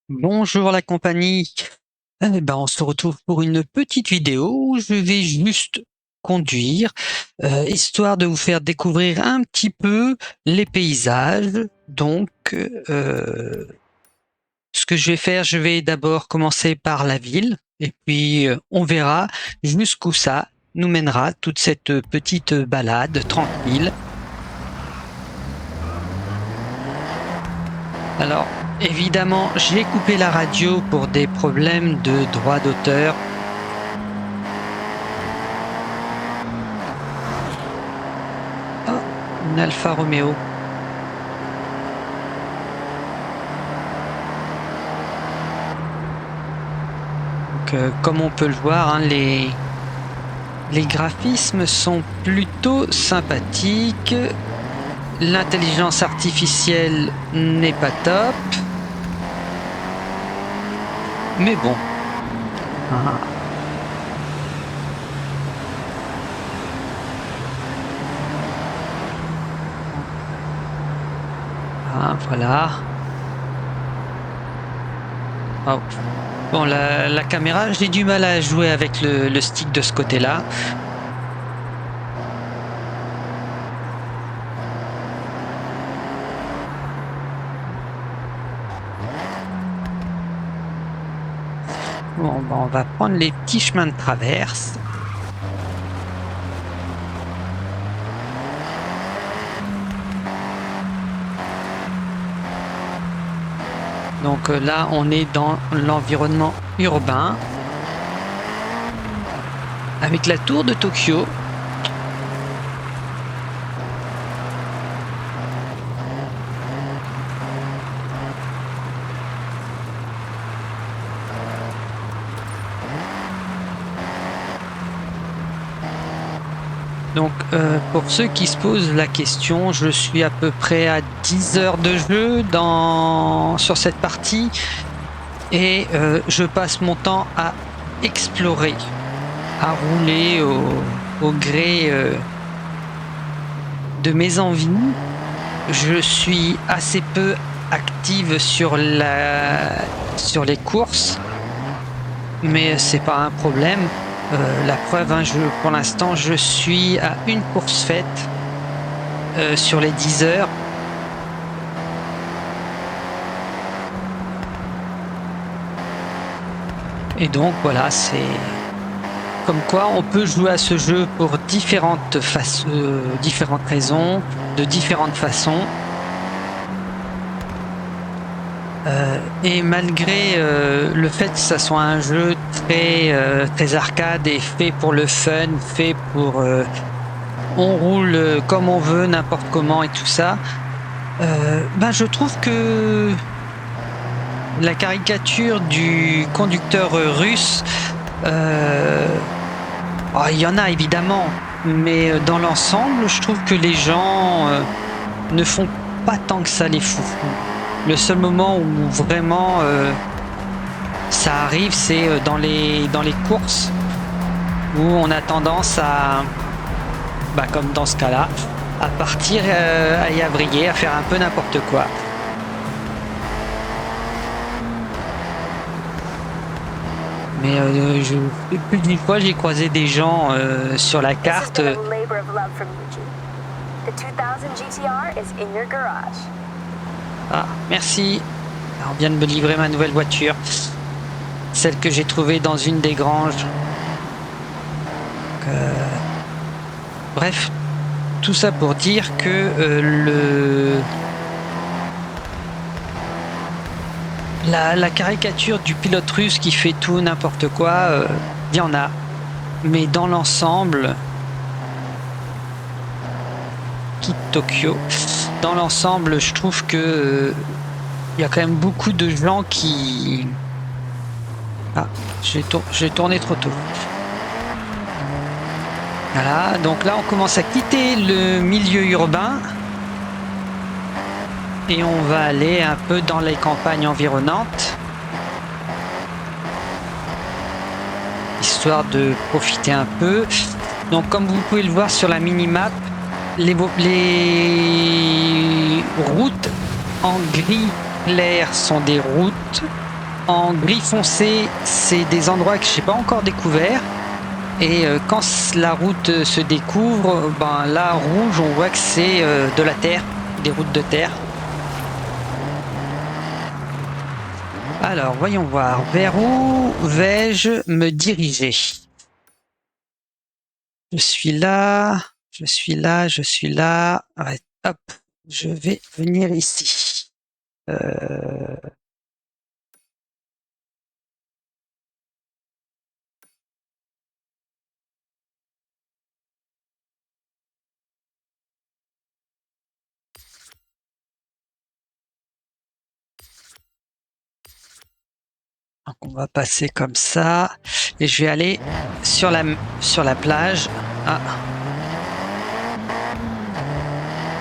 Bonjour la compagnie. On se retrouve pour une petite vidéo où je vais juste conduire, histoire de vous faire découvrir un petit peu les paysages. Donc, ce que je vais faire, je vais d'abord commencer par la ville et puis on verra jusqu'où ça nous mènera toute cette petite balade tranquille. Alors, évidemment, j'ai coupé la radio pour des problèmes de droit d'auteur. Oh, une Alfa Romeo. Donc, comme on peut le voir, hein, les graphismes sont plutôt sympathiques. L'intelligence artificielle n'est pas top. Mais bon. Ah, voilà. Oh. Bon, la caméra, j'ai du mal à jouer avec le stick de ce côté-là. Bon, on va prendre les petits chemins de traverse. Donc là, on est dans l'environnement urbain avec la tour de Tokyo. Donc pour ceux qui se posent la question, je suis à peu près à 10 heures de jeu sur cette partie et je passe mon temps à explorer, à rouler au gré de mes envies. Je suis assez peu active sur les courses, mais c'est pas un problème. La preuve, hein, pour l'instant, je suis à une course faite sur les 10 heures. Et donc voilà, c'est comme quoi on peut jouer à ce jeu pour différentes raisons, de différentes façons. Et malgré le fait que ça soit un jeu très arcade et fait pour le fun, fait pour on roule comme on veut, n'importe comment et tout ça, je trouve que la caricature du conducteur russe, il y en a évidemment, mais dans l'ensemble, je trouve que les gens ne font pas tant que ça les fous. Le seul moment où vraiment ça arrive, c'est dans les courses où on a tendance à, comme dans ce cas-là, à partir à y avriller, à faire un peu n'importe quoi. Mais plus d'une fois, j'ai croisé des gens sur la carte. Ah, merci. Alors, on vient de me livrer ma nouvelle voiture. Celle que j'ai trouvée dans une des granges. Bref, tout ça pour dire que la caricature du pilote russe qui fait tout n'importe quoi, il y en a. Mais dans l'ensemble, quitte Tokyo, dans l'ensemble, je trouve que il y a quand même beaucoup de gens qui... Ah, j'ai tourné trop tôt. Voilà, donc là on commence à quitter le milieu urbain et on va aller un peu dans les campagnes environnantes, histoire de profiter un peu. Donc comme vous pouvez le voir sur la mini-map, les routes en gris clair sont des routes En gris foncé, c'est des endroits que je n'ai pas encore découverts. Et quand la route se découvre, ben là, rouge, on voit que c'est de la terre, des routes de terre. Alors, voyons voir. Vers où vais-je me diriger? Je suis là, je suis là, je suis là. Ouais, hop, je vais venir ici. Donc on va passer comme ça. Et je vais aller sur la plage. Ah.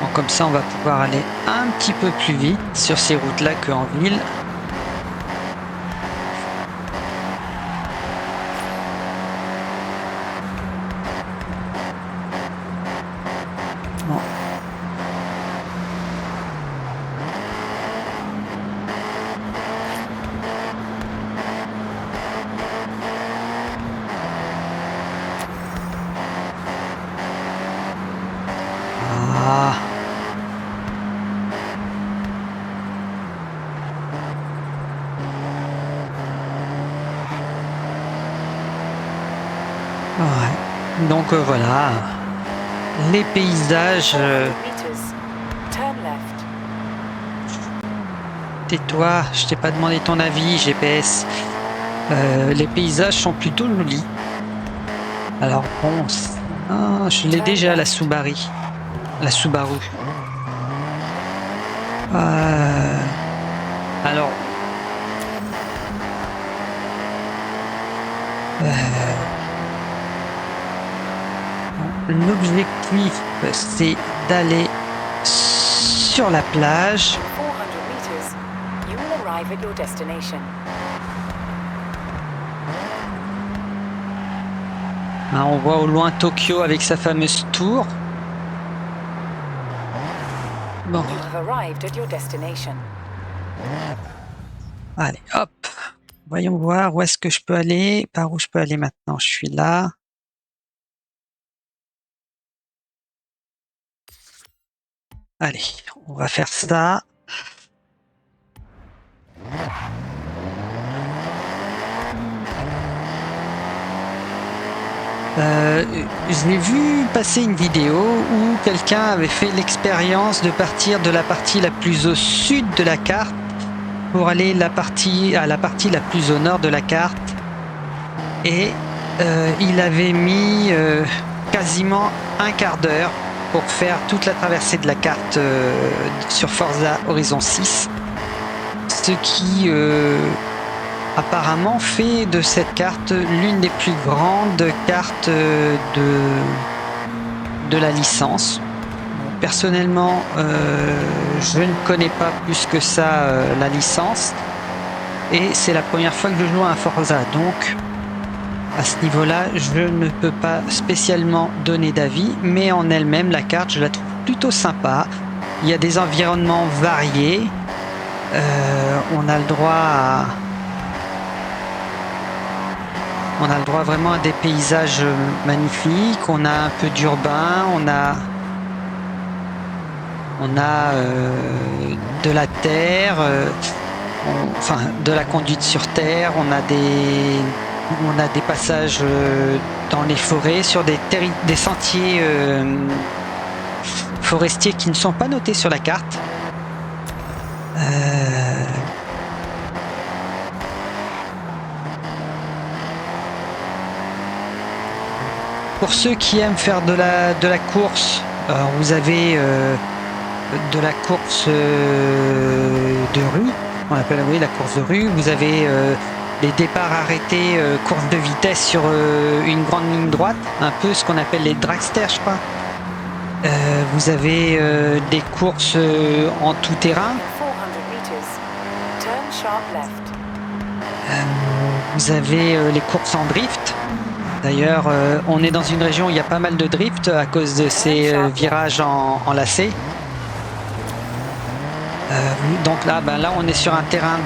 Donc comme ça, on va pouvoir aller un petit peu plus vite sur ces routes-là qu'en ville. Bon. Ah. Ouais. Donc voilà, les paysages. Tais-toi, je t'ai pas demandé ton avis, GPS. Les paysages sont plutôt jolis. Alors bon, ah, je l'ai déjà la Subaru. La Subaru. Alors. L'objectif, c'est d'aller sur la plage. Hein, on voit au loin Tokyo avec sa fameuse tour. Bon. Allez, hop. Voyons voir où est-ce que je peux aller. Par où je peux aller maintenant? Je suis là. Allez, on va faire ça. J'ai vu passer une vidéo où quelqu'un avait fait l'expérience de partir de la partie la plus au sud de la carte pour aller à la partie la plus au nord de la carte. Et il avait mis quasiment un quart d'heure pour faire toute la traversée de la carte sur Forza Horizon 6. Ce qui apparemment fait de cette carte l'une des plus grandes cartes de la licence. Personnellement, je ne connais pas plus que ça la licence. Et c'est la première fois que je joue à un Forza. Donc, à ce niveau-là, je ne peux pas spécialement donner d'avis. Mais en elle-même, la carte, je la trouve plutôt sympa. Il y a des environnements variés. On a le droit vraiment à des paysages magnifiques. On a un peu d'urbain, on a de la terre, enfin de la conduite sur terre. On a des passages dans les forêts, sur des sentiers forestiers qui ne sont pas notés sur la carte. Pour ceux qui aiment faire de la course, vous avez de la course de rue, on appelle la course de rue. Vous avez les départs arrêtés, course de vitesse sur une grande ligne droite, un peu ce qu'on appelle les dragsters, je crois. Vous avez des courses en tout terrain. Vous avez les courses en drift. D'ailleurs, on est dans une région où il y a pas mal de drift à cause de ces virages en lacets. Donc là, là, on est sur un terrain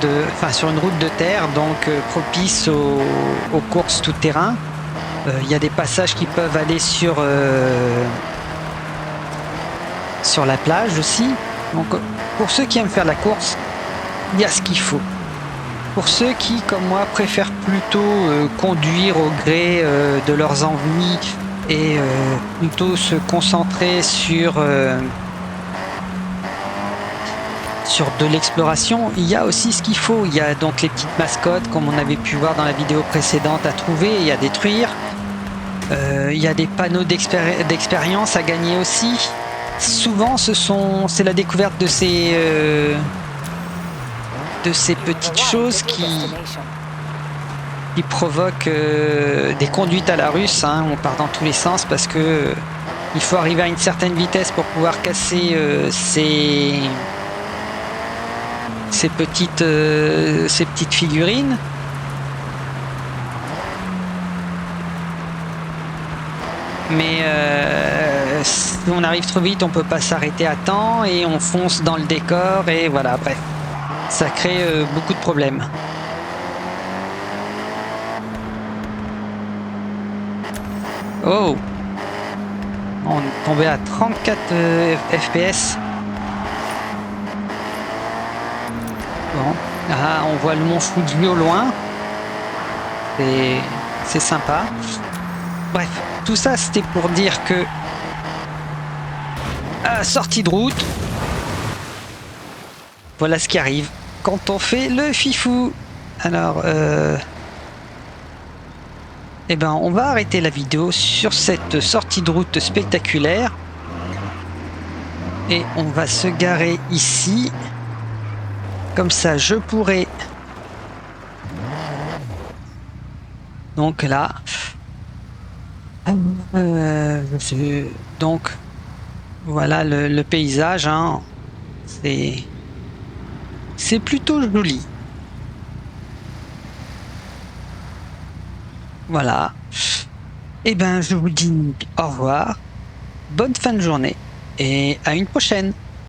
sur une route de terre, donc propice aux courses tout terrain. Il y a des passages qui peuvent aller sur la plage aussi. Donc pour ceux qui aiment faire la course, il y a ce qu'il faut. Pour ceux qui, comme moi, préfèrent plutôt conduire au gré de leurs envies et plutôt se concentrer sur de l'exploration, il y a aussi ce qu'il faut. Il y a donc les petites mascottes, comme on avait pu voir dans la vidéo précédente, à trouver et à détruire. Il y a des panneaux d'expérience à gagner aussi. Souvent, c'est la découverte de ces petites choses qui provoquent des conduites à la russe. Hein. On part dans tous les sens parce que il faut arriver à une certaine vitesse pour pouvoir casser ces petites figurines. Mais si on arrive trop vite, on peut pas s'arrêter à temps et on fonce dans le décor et voilà, bref, ça crée beaucoup de problèmes. Oh, on est tombé à 34 FPS. Bon, ah, on voit le mont Fuji au loin. C'est sympa. Bref, tout ça c'était pour dire que sortie de route, voilà ce qui arrive quand on fait le fifou. Alors on va arrêter la vidéo sur cette sortie de route spectaculaire et on va se garer ici, comme ça je pourrai donc là donc voilà le paysage, hein. C'est plutôt joli. Voilà. Et je vous dis au revoir, bonne fin de journée et à une prochaine.